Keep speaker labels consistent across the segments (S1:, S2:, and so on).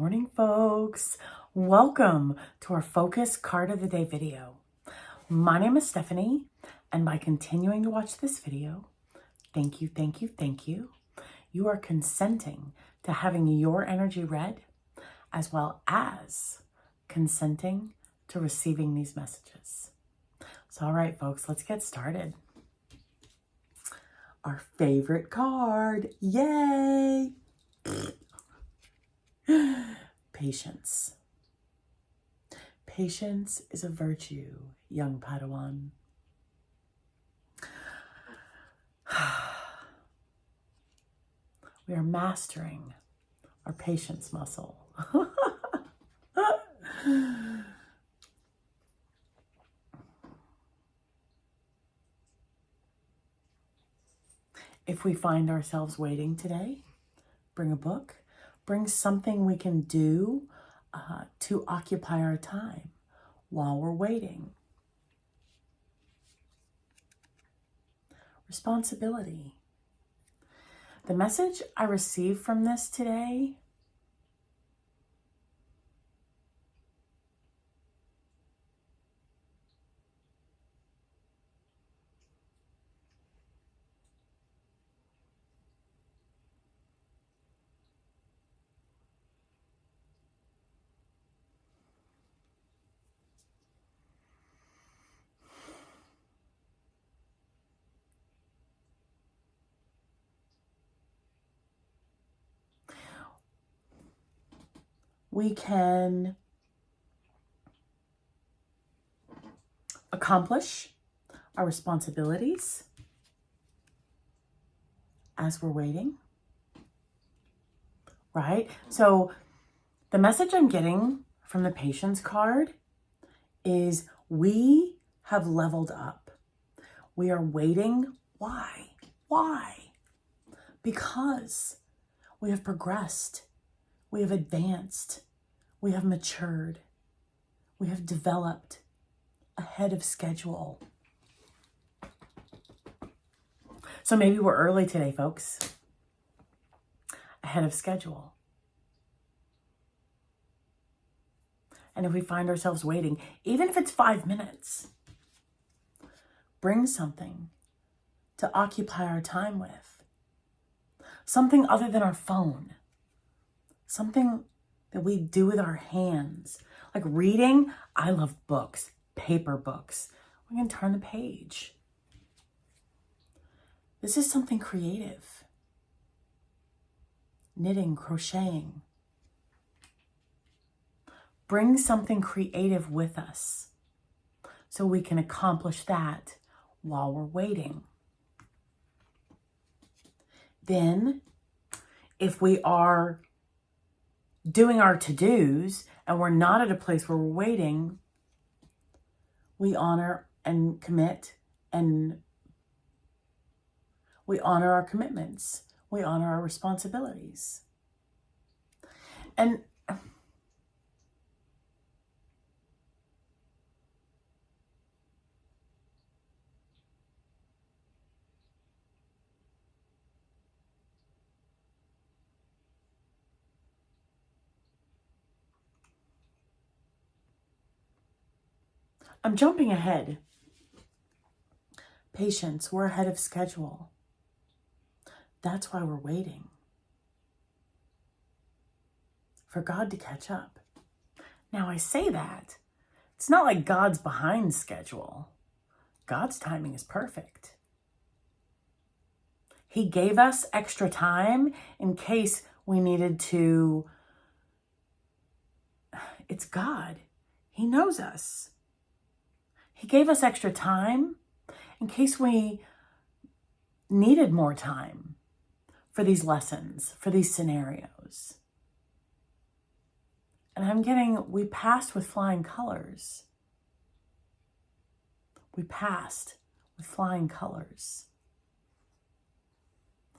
S1: Morning, folks. Welcome to our Focus Card of the Day video. My name is Stephanie, and by continuing to watch this video, thank you, you are consenting to having your energy read, as well as consenting to receiving these messages. So, all right, folks, let's get started. Our favorite card, yay! Patience. Patience is a virtue, young Padawan. We are mastering our patience muscle. If we find ourselves waiting today, bring a book. Bring something we can do to occupy our time while we're waiting. Responsibility. The message I received from this today we can accomplish our responsibilities as we're waiting, right? So the message I'm getting from the patience card is we have leveled up. We are waiting. Why? Because we have progressed. We have advanced, we have matured, we have developed ahead of schedule. So maybe we're early today, folks. Ahead of schedule. And if we find ourselves waiting, even if it's 5 minutes, bring something to occupy our time with. Something other than our phone. Something that we do with our hands. Like reading, I love books, paper books. We can turn the page. This is something creative. Knitting, crocheting. Bring something creative with us so we can accomplish that while we're waiting. Then, if we are doing our to-dos and we're not at a place where we're waiting, we honor and commit, and we honor our commitments. We honor our responsibilities. And I'm jumping ahead. Patience, we're ahead of schedule. That's why we're waiting. For God to catch up. Now I say that, it's not like God's behind schedule. God's timing is perfect. He gave us extra time in case we needed to. It's God. He knows us. He gave us extra time in case we needed more time for these lessons, for these scenarios. And I'm getting, we passed with flying colors. We passed with flying colors.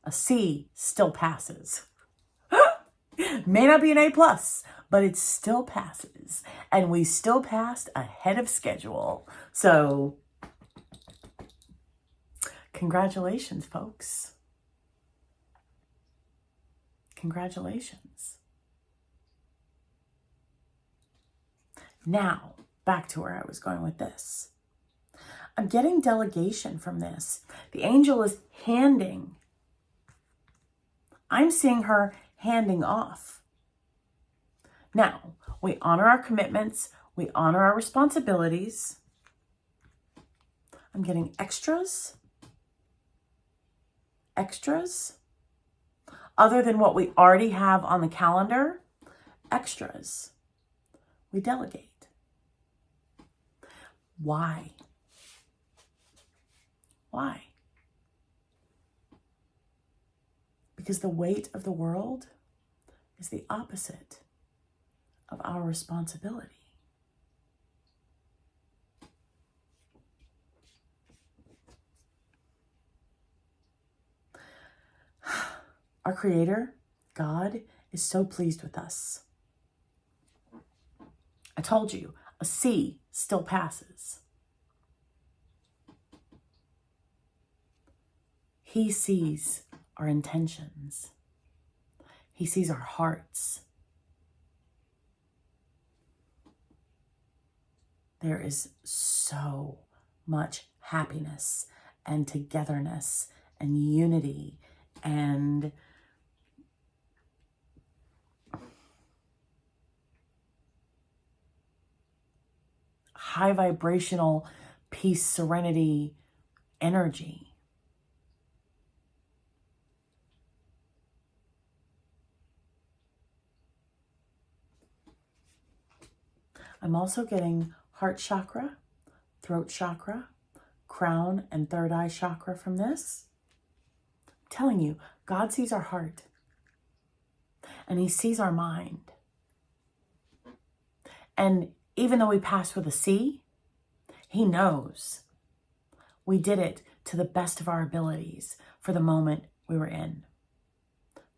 S1: A C still passes. May not be an A+, but it still passes. And we still passed ahead of schedule. So, congratulations, folks. Congratulations. Now, back to where I was going with this. I'm getting delegation from this. The angel is handing. I'm seeing her handing off. Now, we honor our commitments. We honor our responsibilities. I'm getting extras. Extras. Other than what we already have on the calendar, extras. We delegate. Why? Why? Because the weight of the world is the opposite of our responsibility. Our Creator, God, is so pleased with us. I told you, a sea still passes. He sees our intentions. He sees our hearts. There is so much happiness and togetherness and unity and high vibrational peace, serenity, energy. I'm also getting heart chakra, throat chakra, crown and third eye chakra from this. I'm telling you, God sees our heart and he sees our mind. And even though we passed with a C, he knows we did it to the best of our abilities for the moment we were in.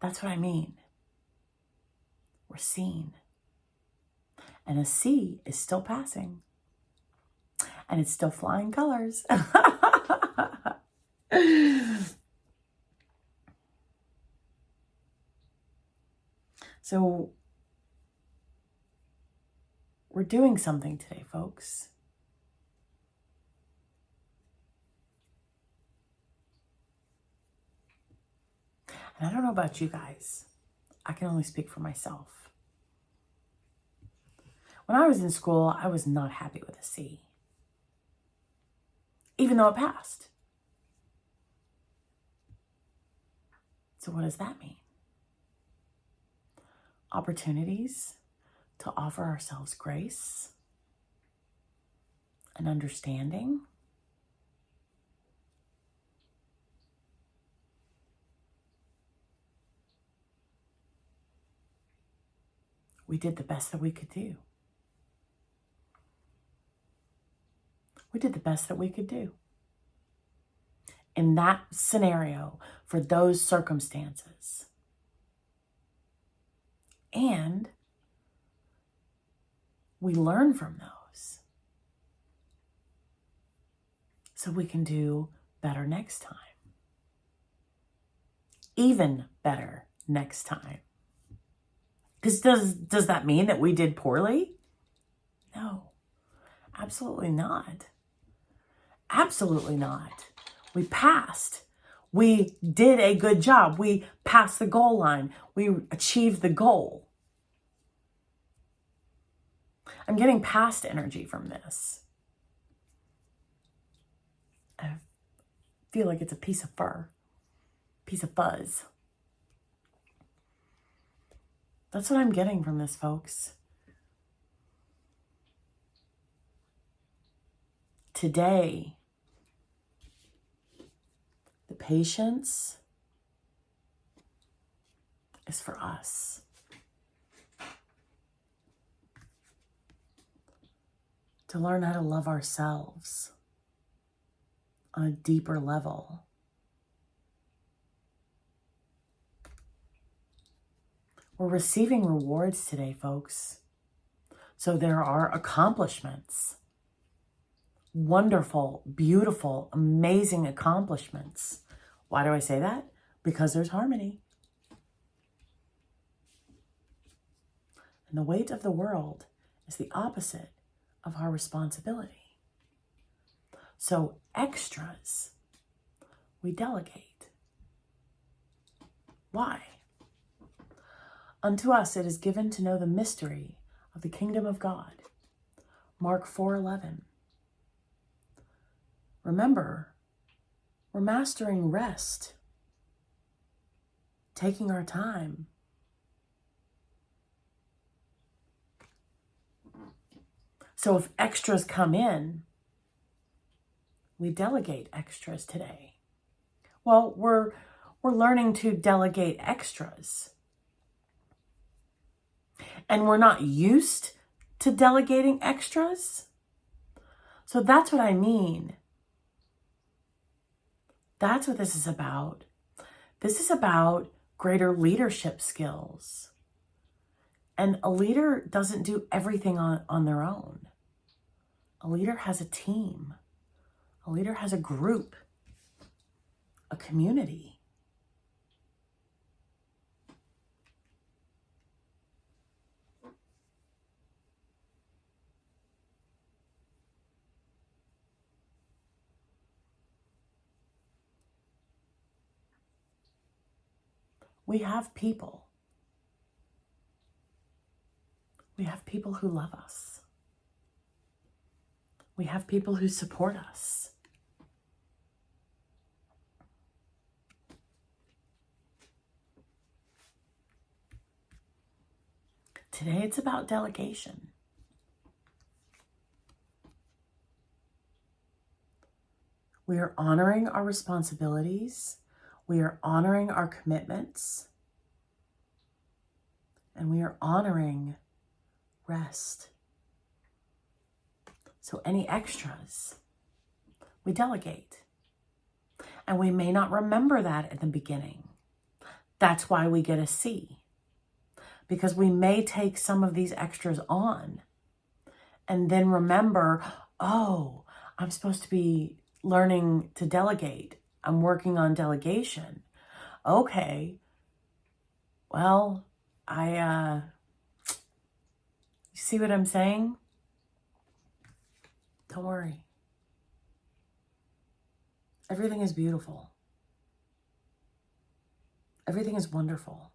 S1: That's what I mean. We're seen. And a C is still passing. And it's still flying colors. So we're doing something today, folks. And I don't know about you guys. I can only speak for myself. When I was in school, I was not happy with a C, even though it passed. So what does that mean? Opportunities to offer ourselves grace and understanding. We did the best that we could do. We did the best that we could do. In that scenario, for those circumstances. And we learn from those. So we can do better next time. Even better next time. Because does that mean that we did poorly? No, absolutely not. Absolutely not. We passed. We did a good job. We passed the goal line. We achieved the goal. I'm getting past energy from this. I feel like it's a piece of fur, piece of fuzz. That's what I'm getting from this, folks. Today, the patience is for us. To learn how to love ourselves on a deeper level. We're receiving rewards today, folks. So there are accomplishments. Wonderful, beautiful, amazing accomplishments. Why do I say that? Because there's harmony. And the weight of the world is the opposite of our responsibility. So extras, we delegate. Why? Unto us it is given to know the mystery of the kingdom of God. Mark 4:11. Remember, we're mastering rest, taking our time. So if extras come in, we delegate extras today. Well, we're learning to delegate extras. And we're not used to delegating extras. So that's what I mean. That's what this is about. This is about greater leadership skills. And a leader doesn't do everything on their own. A leader has a team. A leader has a group, a community. We have people. We have people who love us. We have people who support us. Today it's about delegation. We are honoring our responsibilities. We are honoring our commitments. And we are honoring rest. So any extras, we delegate. And we may not remember that at the beginning. That's why we get a C. Because we may take some of these extras on and then remember, oh, I'm supposed to be learning to delegate. I'm working on delegation. Okay. Well, you see what I'm saying? Don't worry. Everything is beautiful. Everything is wonderful.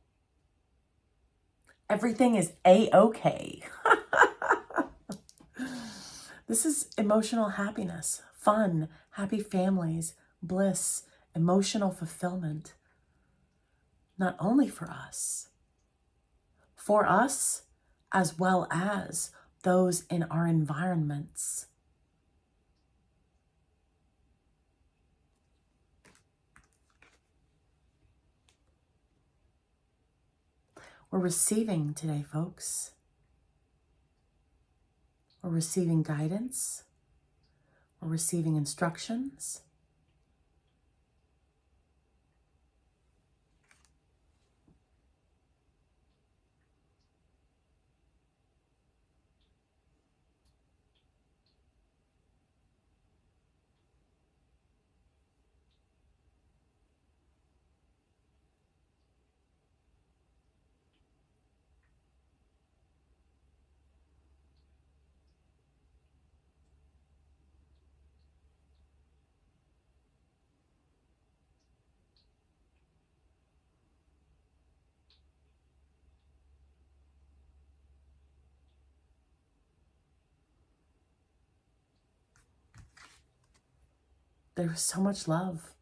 S1: Everything is A-okay. This is emotional happiness, fun, happy families, bliss, emotional fulfillment. Not only for us as well as those in our environments. We're receiving today, folks. We're receiving guidance. We're receiving instructions. There was so much love.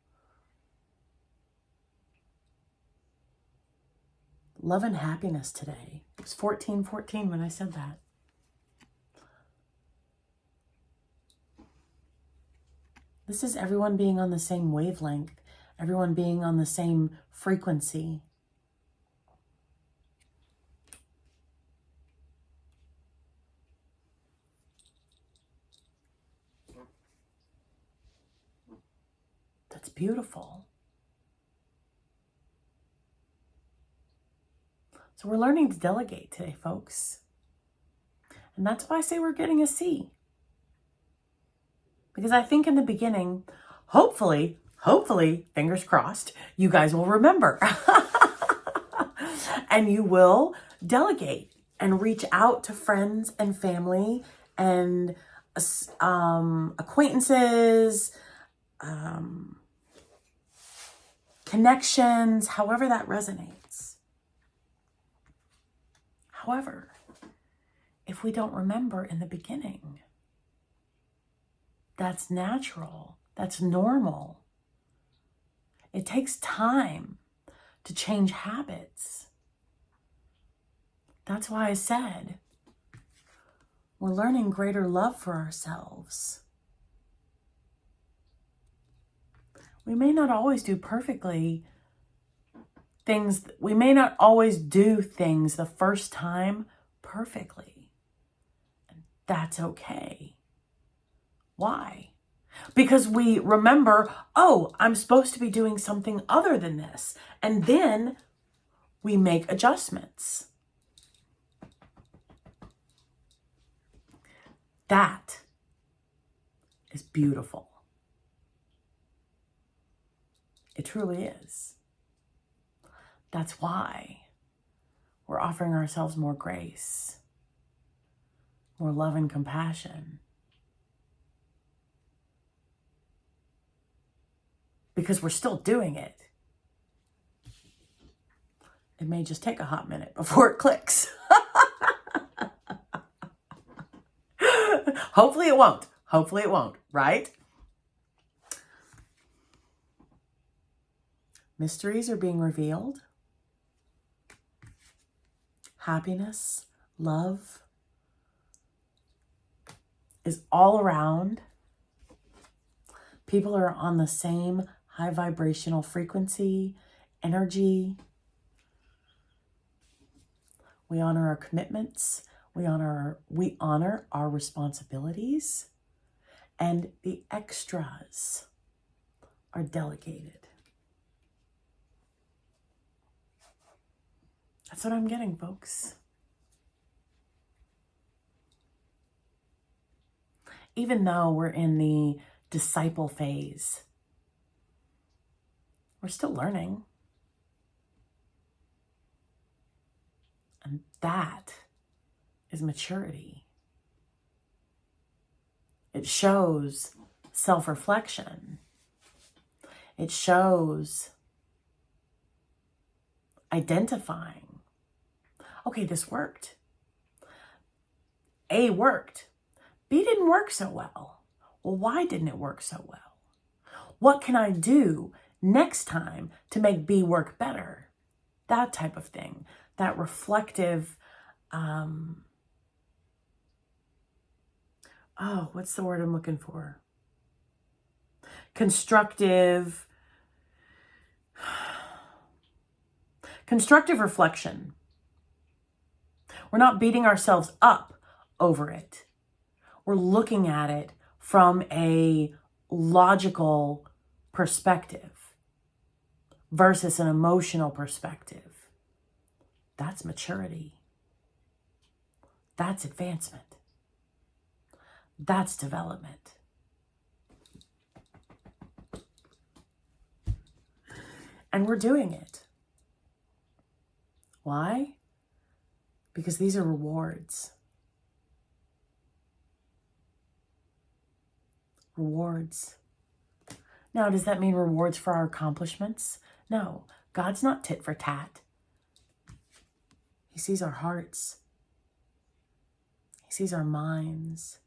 S1: Love and happiness today. It was 14:14 when I said that. This is everyone being on the same wavelength, everyone being on the same frequency. That's beautiful. So we're learning to delegate today, folks. And that's why I say we're getting a C. Because I think in the beginning, hopefully, fingers crossed, you guys will remember. And you will delegate. and reach out to friends and family and acquaintances, connections, however that resonates. However, if we don't remember in the beginning, that's natural, that's normal. It takes time to change habits. That's why I said we're learning greater love for ourselves. We may not always do perfectly things. We may not always do things the first time perfectly. And that's okay. Why? Because we remember, oh, I'm supposed to be doing something other than this. And then we make adjustments. That is beautiful. It truly is. That's why we're offering ourselves more grace, more love and compassion. Because we're still doing it. It may just take a hot minute before it clicks. Hopefully it won't. Hopefully it won't, right? Mysteries are being revealed. Happiness, love is all around. People are on the same high vibrational frequency, energy. We honor our commitments. We honor our responsibilities, and the extras are delegated. That's what I'm getting, folks. Even though we're in the disciple phase, we're still learning. And that is maturity. It shows self-reflection. It shows identifying. Okay, this worked. A worked. B didn't work so well. Well, why didn't it work so well? What can I do next time to make B work better? That type of thing. That reflective, what's the word I'm looking for? Constructive reflection. We're not beating ourselves up over it. We're looking at it from a logical perspective versus an emotional perspective. That's maturity. That's advancement. That's development. And we're doing it. Why? Because these are rewards. Rewards. Now, does that mean rewards for our accomplishments? No. God's not tit for tat. He sees our hearts. He sees our minds.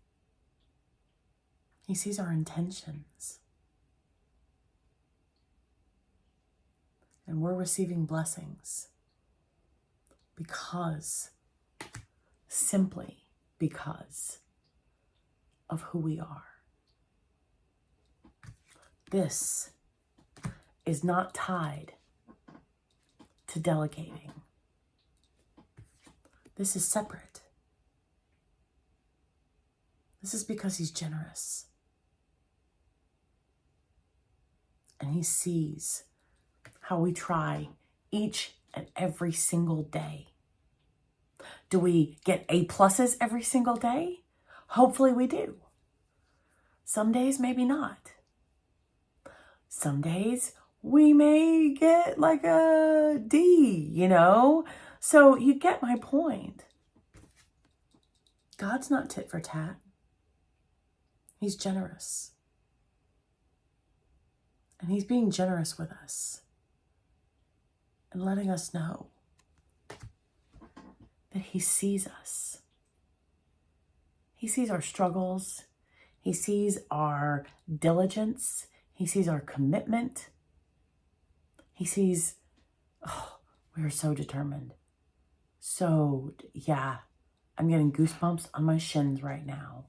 S1: He sees our intentions. And we're receiving blessings simply because of who we are. This is not tied to delegating. This is separate. This is because he's generous. And he sees how we try each and every single day. Do we get A pluses every single day? Hopefully we do. Some days, maybe not. Some days we may get like a D, So you get my point. God's not tit for tat. He's generous. And he's being generous with us and letting us know that he sees us. He sees our struggles. He sees our diligence. He sees our commitment. He sees, oh, we are so determined. So, yeah, I'm getting goosebumps on my shins right now.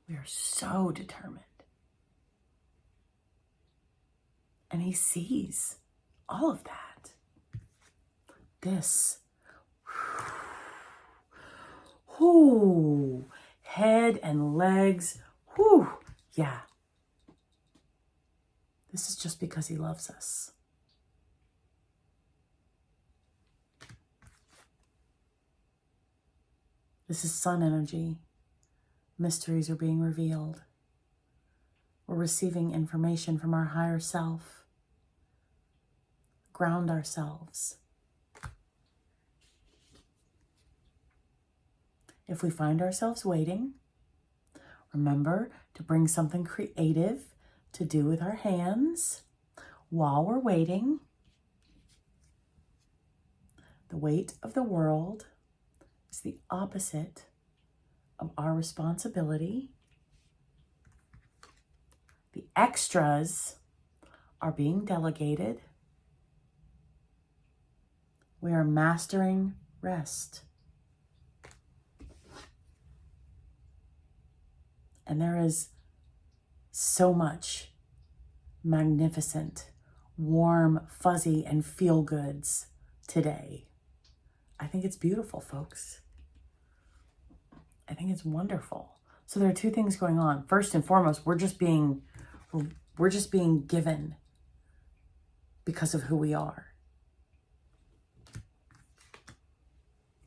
S1: We are so determined. And he sees all of that. This, whoo, head and legs, whoo, yeah. This is just because he loves us. This is sun energy. Mysteries are being revealed. We're receiving information from our higher self. Ground ourselves. If we find ourselves waiting, remember to bring something creative to do with our hands while we're waiting. The weight of the world is the opposite of our responsibility. The extras are being delegated. We are mastering rest. And there is so much magnificent, warm, fuzzy, and feel-goods today. I think it's beautiful, folks. I think it's wonderful. So there are two things going on. First and foremost, we're just being given because of who we are.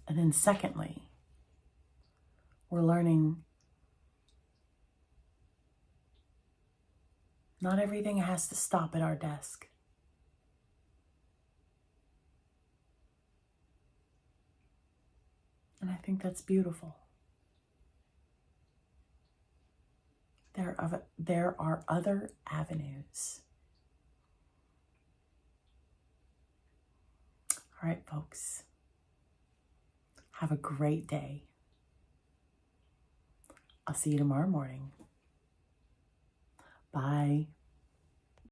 S1: And then secondly, we're learning not everything has to stop at our desk. And I think that's beautiful. There are other avenues. All right, folks. Have a great day. I'll see you tomorrow morning. Bye.